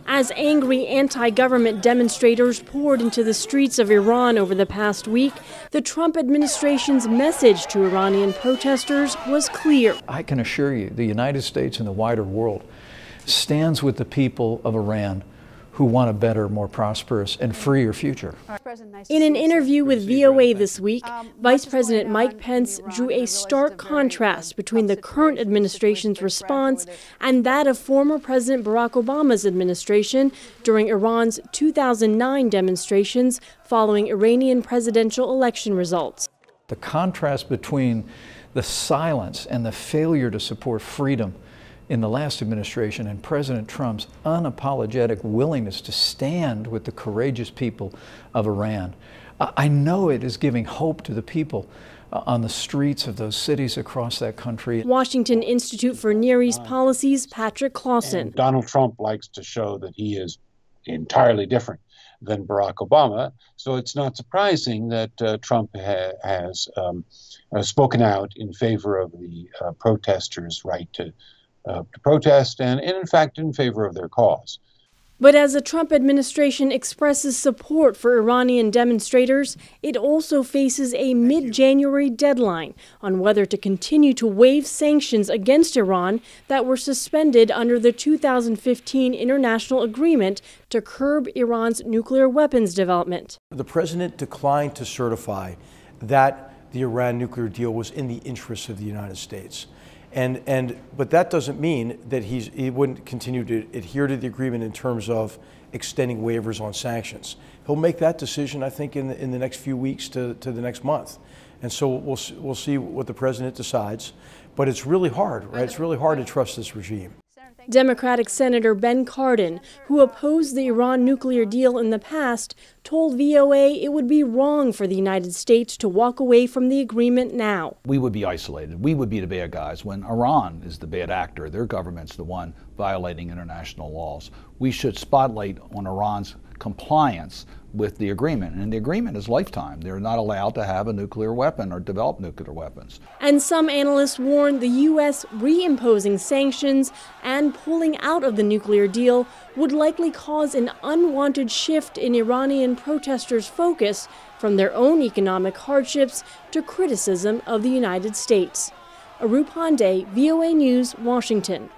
As angry anti-government demonstrators poured into the streets of Iran over the past week, the Trump administration's message to Iranian protesters was clear. I can assure you, the United States and the wider world stands with the people of Iran who want a better, more prosperous, and freer future. In an interview with VOA this week, Vice President Mike Pence drew a stark contrast between the current administration's response and that of former President Barack Obama's administration during Iran's 2009 demonstrations following Iranian presidential election results. The contrast between the silence and the failure to support freedom in the last administration and President Trump's unapologetic willingness to stand with the courageous people of Iran. I know it is giving hope to the people on the streets of those cities across that country. Washington Institute for Near East Policy's Patrick Clausen. Donald Trump likes to show that he is entirely different than Barack Obama, so it's not surprising that Trump has spoken out in favor of the protesters' right to protest and in fact in favor of their cause. But as the Trump administration expresses support for Iranian demonstrators, it also faces a mid-January deadline on whether to continue to waive sanctions against Iran that were suspended under the 2015 international agreement to curb Iran's nuclear weapons development. The president declined to certify that the Iran nuclear deal was in the interests of the United States. But that doesn't mean that he wouldn't continue to adhere to the agreement in terms of extending waivers on sanctions. He'll make that decision, I think, in the next few weeks to the next month. And so we'll see what the president decides. But it's really hard, right? It's really hard to trust this regime. Democratic Senator Ben Cardin, who opposed the Iran nuclear deal in the past, told VOA it would be wrong for the United States to walk away from the agreement now. We would be isolated. We would be the bad guys when Iran is the bad actor. Their government's the one violating international laws. We should spotlight on Iran's compliance with the agreement, and the agreement is lifetime. They're not allowed to have a nuclear weapon or develop nuclear weapons. And some analysts warn the U.S. reimposing sanctions and pulling out of the nuclear deal would likely cause an unwanted shift in Iranian protesters' focus from their own economic hardships to criticism of the United States. Pande, VOA News, Washington.